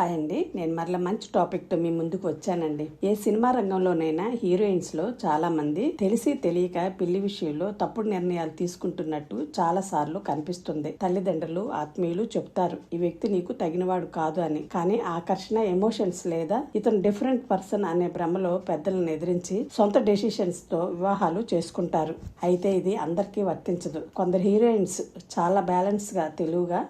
Hi అండి, నేను మరలా మంచి టాపిక్తో మీ ముందుకు వచ్చానండి. ఏ సినిమా రంగంలోనైనా హీరోయిన్స్లో చాలా మంది తెలిసి తెలియక పెళ్లి విషయంలో తప్పుడు నిర్ణయాలు తీసుకుంటున్నట్టు చాలా సార్లు కనిపిస్తుంది. తల్లిదండ్రులు, ఆత్మీయులు చెప్తారు ఈ వ్యక్తి నీకు తగినవాడు కాదు అని. కానీ ఆకర్షణ, ఎమోషన్స్ లేదా ఇతను డిఫరెంట్ పర్సన్ అనే భ్రమలో పెద్దలను ఎదిరించి సొంత డెసిషన్స్ తో వివాహాలు చేసుకుంటారు. అయితే ఇది అందరికీ వర్తించదు. కొందరు హీరోయిన్స్ చాలా బ్యాలెన్స్ గా, తెలివిగా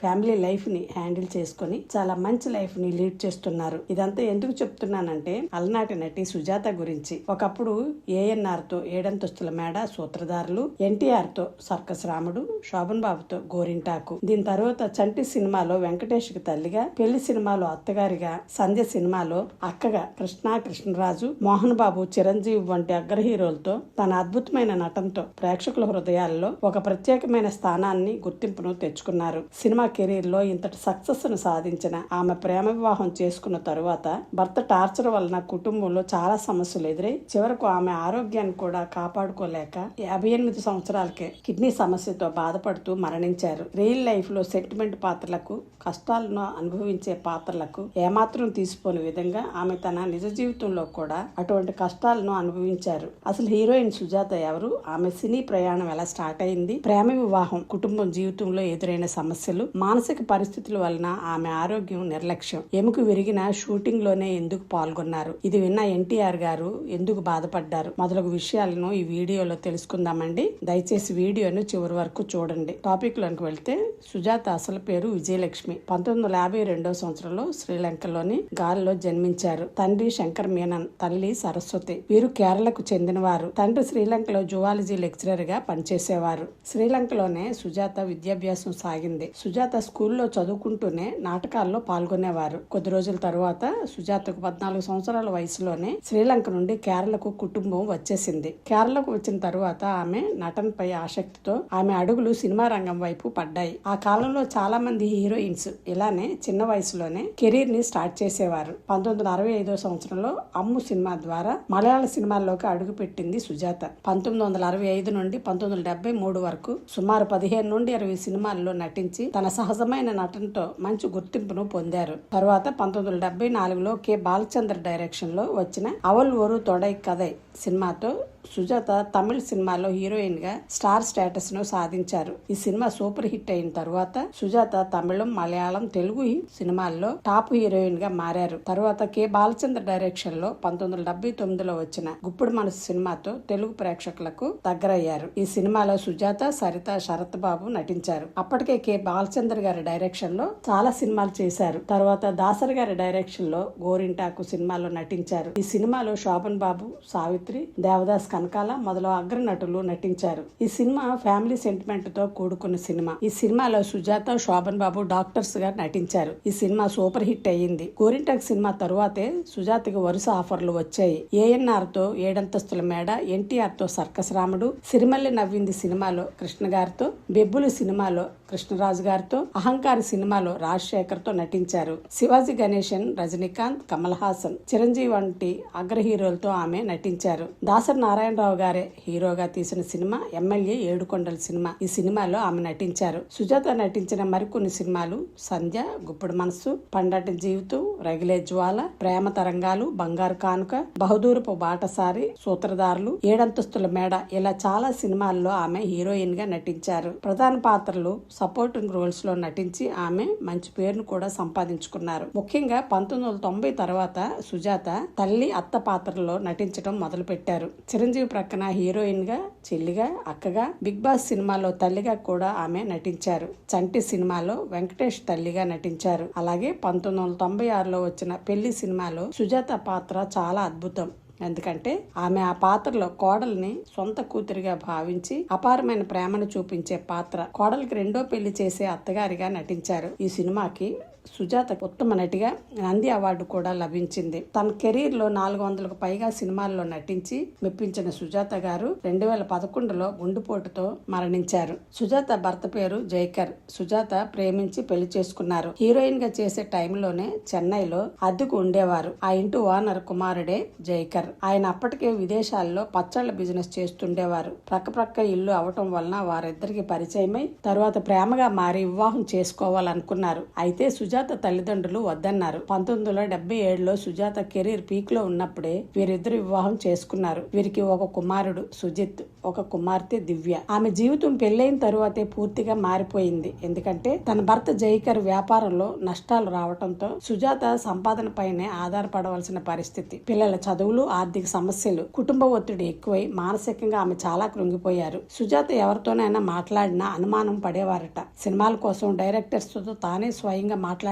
ఫ్యామిలీ లైఫ్ ని హ్యాండిల్ చేసుకుని చాలా మంచి లైఫ్ ని లీడ్ చేస్తున్నారు. ఇదంతా ఎందుకు చెప్తున్నానంటే అలనాటి నటి సుజాత గురించి. ఒకప్పుడు ఏఎన్ఆర్ తో ఏడంతస్తుల మేడ, సూత్రధారులు, ఎన్టీఆర్ తో సర్కస్ రాముడు, శోభన్ బాబుతో గోరింటాకు, దీని తర్వాత చంటి సినిమాలో వెంకటేష్ కి తల్లిగా, పెళ్లి సినిమాలో అత్తగారిగా, సంధ్య సినిమాలో అక్కగా కృష్ణరాజు, మోహన్ బాబు, చిరంజీవి వంటి అగ్ర హీరోలతో తన అద్భుతమైన నటనతో ప్రేక్షకుల హృదయాల్లో ఒక ప్రత్యేకమైన స్థానాన్ని, గుర్తింపును తెచ్చుకున్నారు. సినిమా కెరీర్ లో ఇంతటి సక్సెస్ ను సాధించిన ఆమె ప్రేమ వివాహం చేసుకున్న తరువాత భర్త టార్చర్ వలన కుటుంబంలో చాలా సమస్యలు ఎదురై చివరకు ఆమె ఆరోగ్యాన్ని కూడా కాపాడుకోలేక 58 సంవత్సరాలకే కిడ్నీ సమస్యతో బాధపడుతూ మరణించారు. రియల్ లైఫ్ లో సెంటిమెంట్ పాత్రలకు, కష్టాలను అనుభవించే పాత్రలకు ఏమాత్రం తీసిపోని విధంగా ఆమె తన నిజ జీవితంలో కూడా అటువంటి కష్టాలను అనుభవించారు. అసలు హీరోయిన్ సుజాత ఎవరు? ఆమె సినీ ప్రయాణం ఎలా స్టార్ట్ అయింది? ప్రేమ వివాహం, కుటుంబం, జీవితంలో ఎదురైన సమస్యలు, మానసిక పరిస్థితుల వలన ఆమె ఆరోగ్యం, నిర్లక్ష్యం, ఎముక విరిగిన షూటింగ్ లోనే ఎందుకు పాల్గొన్నారు, ఇది విన్న ఎన్టీఆర్ గారు ఎందుకు బాధపడ్డారు, మొదలగు విషయాలను ఈ వీడియోలో తెలుసుకుందామండి. దయచేసి వీడియోను చివరి వరకు చూడండి. టాపిక్ లోకి వెళ్తే సుజాత అసలు పేరు విజయలక్ష్మి. 1952 సంవత్సరంలో శ్రీలంకలోని గాల్లో జన్మించారు. తండ్రి శంకర్ మీనన్, తల్లి సరస్వతి. వీరు కేరళకు చెందినవారు. తండ్రి శ్రీలంకలో జువాలజీ లెక్చరర్ గా పనిచేసేవారు. శ్రీలంకలోనే సుజాత విద్యాభ్యాసం సాగింది. సుజాత స్కూల్లో చదువుకుంటూనే నాటకాల్లో పాల్గొనేవారు. కొద్ది రోజుల తరువాత సుజాతకు 14 సంవత్సరాల వయసులోనే శ్రీలంక నుండి కేరళకు కుటుంబం వచ్చేసింది. కేరళకు వచ్చిన తరువాత ఆమె నటనపై ఆసక్తితో ఆమె అడుగులు సినిమా రంగం వైపు పడ్డాయి. ఆ కాలంలో చాలా మంది హీరోయిన్స్ ఇలానే చిన్న వయసులోనే కెరీర్ ని స్టార్ట్ చేసేవారు. 1965 సంవత్సరంలో అమ్ము సినిమా ద్వారా మలయాళ సినిమాల్లోకి అడుగు పెట్టింది సుజాత. 1965 నుండి 1973 వరకు సుమారు 15 నుండి 20 సినిమాల్లో నటించి తన సహజమైన నటనతో మంచి గుర్తింపును పొందారు. తర్వాత 1974లో కె బాలచంద్ర డైరెక్షన్ లో వచ్చిన అవల్ ఒరు తొడై కథై సినిమాతో సుజాత తమిళ సినిమాలో హీరోయిన్ గా స్టార్ స్టేటస్ ను సాధించారు. ఈ సినిమా సూపర్ హిట్ అయిన తరువాత సుజాత తమిళం, మలయాళం, తెలుగు సినిమాల్లో టాప్ హీరోయిన్ గా మారారు. తర్వాత కె బాలచంద్ర డైరెక్షన్ లో 1979లో వచ్చిన గుప్పుడు మనసు సినిమాతో తెలుగు ప్రేక్షకులకు దగ్గరయ్యారు. ఈ సినిమాలో సుజాత, సరిత, శరత్ బాబు నటించారు. అప్పటికే కె బాలచంద్ర గారి డైరెక్షన్ లో చాలా సినిమాలు చేశారు. తర్వాత దాసరి గారి డైరెక్షన్ లో గోరింటాకు సినిమాలో నటించారు. ఈ సినిమాలో శోభన్ బాబు, సావిత్రి, దేవదాస్ కనకాల మొదలు అగ్ర నటులు నటించారు. ఈ సినిమా ఫ్యామిలీ సెంటిమెంట్ తో కూడుకున్న సినిమా. ఈ సినిమాలో సుజాత, శోభన్ బాబు డాక్టర్స్ గా నటించారు. ఈ సినిమా సూపర్ హిట్ అయ్యింది. గోరింటాకు సినిమా తరువాతే సుజాతకి వరుస ఆఫర్లు వచ్చాయి. ఏఎన్ఆర్ తో ఏడంతస్తుల మేడ, ఎన్టీఆర్ తో సర్కస్ రాముడు, సిరిమల్లి నవ్వింది సినిమాలో కృష్ణ గారితో, బెబ్బులు సినిమాలో కృష్ణరాజు గారితో, అహంకారి సినిమాలో రాజశేఖర్ తో నటించారు. శివాజీ గణేశన్, రజనీకాంత్, కమల్ హాసన్, చిరంజీవి వంటి అగ్ర హీరోలతో ఆమె నటించారు. దాసరి నారాయణరావు గారే హీరోగా తీసిన సినిమా ఎమ్మెల్యే ఏడుకొండల సినిమా. ఈ సినిమాలో ఆమె నటించారు. సుజాత నటించిన మరికొన్ని సినిమాలు సంధ్య, గుప్పుడు మనసు, పండటి జీవితం, రగిలే జ్వాల, ప్రేమ తరంగాలు, బంగారు కానుక, బహదూరపు బాటసారి, సూత్రధారులు, ఏడంతస్తుల మేడ ఇలా చాలా సినిమాల్లో ఆమె హీరోయిన్ గా నటించారు. ప్రధాన పాత్రలు, సపోర్టింగ్ రోల్స్ లో నటించి ఆమె మంచి పేరును కూడా సంపాదించుకున్నారు. ముఖ్యంగా 1990 తర్వాత సుజాత తల్లి, అత్త పాత్రలో నటించడం మొదలు పెట్టారు. చిరంజీవి ప్రక్కన హీరోయిన్ గా, చెల్లిగా, అక్కగా, బిగ్ బాస్ సినిమాలో తల్లిగా కూడా ఆమె నటించారు. చంటి సినిమాలో వెంకటేష్ తల్లిగా నటించారు. అలాగే 1996లో వచ్చిన పెళ్లి సినిమాలో సుజాత పాత్ర చాలా అద్భుతం. ఎందుకంటే ఆమె ఆ పాత్రలో కోడల్ని సొంత కూతురిగా భావించి అపారమైన ప్రేమను చూపించే పాత్ర. కోడలికి రెండో పెళ్లి చేసే అత్తగారిగా నటించారు. ఈ సినిమాకి సుజాత ఉత్తమ నటిగా నంది అవార్డు కూడా లభించింది. తన కెరీర్ లో 400కు పైగా సినిమాల్లో నటించి మెప్పించిన సుజాత గారు 2011లో గుండెపోటుతో మరణించారు. సుజాత భర్త పేరు జైకర్. సుజాత ప్రేమించి పెళ్లి చేసుకున్నారు. హీరోయిన్ గా చేసే టైంలోనే చెన్నైలో అద్దెకు ఉండేవారు. ఆ ఇంటి ఓనర్ కుమారుడే జైకర్. ఆయన అప్పటికే విదేశాల్లో పచ్చళ్ల బిజినెస్ చేస్తుండేవారు. ప్రక్క ఇల్లు అవటం వలన వారిద్దరికి పరిచయమై తర్వాత ప్రేమగా మారి వివాహం చేసుకోవాలనుకున్నారు. అయితే సుజాత సుజాత తల్లిదండ్రులు వద్దన్నారు. 1977లో సుజాత కెరీర్ పీక్ లో ఉన్నప్పుడే వీరిద్దరు వివాహం చేసుకున్నారు. వీరికి ఒక కుమారుడు సుజిత్, ఒక కుమార్తె దివ్య. ఆమె జీవితం పెళ్లైన తరువాతే పూర్తిగా మారిపోయింది. ఎందుకంటే తన భర్త జైకర్ వ్యాపారంలో నష్టాలు రావడంతో సుజాత సంపాదన పైనే ఆధారపడవలసిన పరిస్థితి. పిల్లల చదువులు, ఆర్థిక సమస్యలు, కుటుంబ ఒత్తిడి ఎక్కువై మానసికంగా ఆమె చాలా కృంగిపోయారు. సుజాత ఎవరితోనైనా మాట్లాడినా అనుమానం పడేవారట. సినిమాల కోసం డైరెక్టర్స్ తో తానే స్వయంగా మాట్లాడేవారట.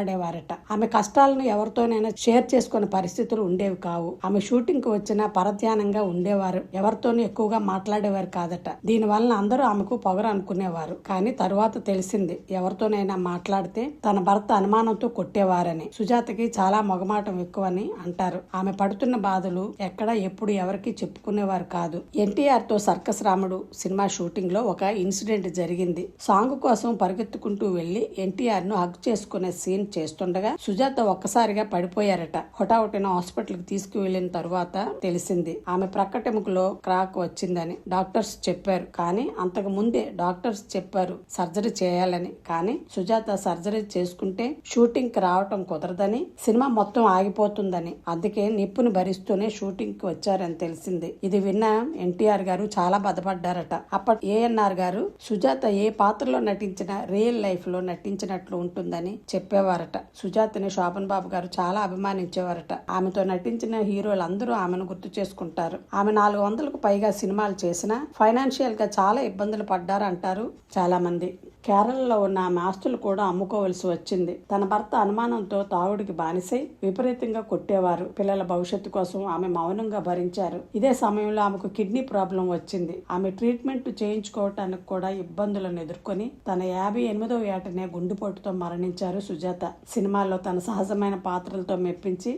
ఆమె కష్టాలను ఎవరితోనైనా షేర్ చేసుకునే పరిస్థితులు ఉండేవి కావు. ఆమె షూటింగ్ కు వచ్చినా పరధ్యానంగా ఉండేవారు. ఎవరితోనూ ఎక్కువగా మాట్లాడేవారు కాదట. దీని వలన అందరూ ఆమెకు పొగరు అనుకునేవారు. కానీ తరువాత తెలిసింది ఎవరితోనైనా మాట్లాడితే తన భర్త అనుమానంతో కొట్టేవారని. సుజాతకి చాలా మొగమాటం ఎక్కువని అంటారు. ఆమె పడుతున్న బాధలు ఎక్కడ ఎప్పుడు ఎవరికి చెప్పుకునేవారు కాదు. ఎన్టీఆర్ తో సర్కస్ రాముడు సినిమా షూటింగ్ లో ఒక ఇన్సిడెంట్ జరిగింది. సాంగ్ కోసం పరిగెత్తుకుంటూ వెళ్లి ఎన్టీఆర్ ను హగ్ చేసుకునే సీన్ చేస్తుండగా సుజాత ఒక్కసారిగా పడిపోయారట. హుటాహుటిన హాస్పిటల్ కి తీసుకువెళ్లిన తరువాత తెలిసింది ఆమె ప్రక్కటెముకలో క్రాక్ వచ్చిందని డాక్టర్స్ చెప్పారు. కానీ అంతకు ముందే డాక్టర్స్ చెప్పారు సర్జరీ చేయాలని. కానీ సుజాత సర్జరీ చేసుకుంటే షూటింగ్ కి రావటం కుదరదని, సినిమా మొత్తం ఆగిపోతుందని, అందుకే నిప్పుని భరిస్తూనే షూటింగ్ కి వచ్చారని తెలిసింది. ఇది విన్న ఎన్టీఆర్ గారు చాలా బాధపడ్డారట. అప్పటి ఏఎన్ఆర్ గారు సుజాత ఏ పాత్రలో నటించినా రియల్ లైఫ్ లో నటించినట్లు ఉంటుందని చెప్పేవారట. సుజాతని శోభన్ బాబు గారు చాలా అభిమానించేవారట. ఆమెతో నటించిన హీరోలు అందరూ ఆమెను గుర్తు చేసుకుంటారు. ఆమె 400కు పైగా సినిమాలు చేసినా ఫైనాన్షియల్ గా చాలా ఇబ్బందులు పడ్డారు అంటారు చాలా మంది. కేరళలో ఉన్న ఆమె ఆస్తులు కూడా అమ్ముకోవలసి వచ్చింది. తన భర్త అనుమానంతో తాగుడికి బానిసై విపరీతంగా కొట్టేవారు. పిల్లల భవిష్యత్తు కోసం ఆమె మౌనంగా భరించారు. ఇదే సమయంలో ఆమెకు కిడ్నీ ప్రాబ్లం వచ్చింది. ఆమె ట్రీట్మెంట్ చేయించుకోవటానికి కూడా ఇబ్బందులను ఎదుర్కొని తన 58వ ఏటనే గుండెపోటుతో మరణించారు సుజాత. సినిమాల్లో తన సహజమైన పాత్రలతో మెప్పించి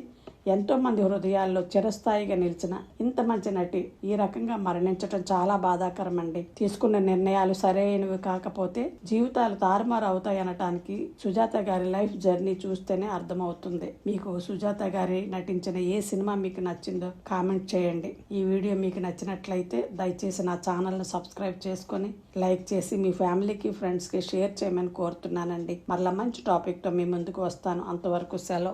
ఎంతో మంది హృదయాల్లో చిరస్థాయిగా నిలిచిన ఇంత మంచి నటి ఈ రకంగా మరణించడం చాలా బాధాకరం అండి. తీసుకున్న నిర్ణయాలు సరైనవి కాకపోతే జీవితాలు తారుమారు అవుతాయనటానికి సుజాత గారి లైఫ్ జర్నీ చూస్తేనే అర్థమవుతుంది. మీకు సుజాత గారి నటించిన ఏ సినిమా మీకు నచ్చిందో కామెంట్ చేయండి. ఈ వీడియో మీకు నచ్చినట్లయితే దయచేసి నా ఛానల్ని సబ్స్క్రైబ్ చేసుకొని లైక్ చేసి మీ ఫ్యామిలీకి, ఫ్రెండ్స్కి షేర్ చేయమని కోరుతున్నానండి. మరలా మంచి టాపిక్తో మీ ముందుకు వస్తాను. అంతవరకు సెలవు.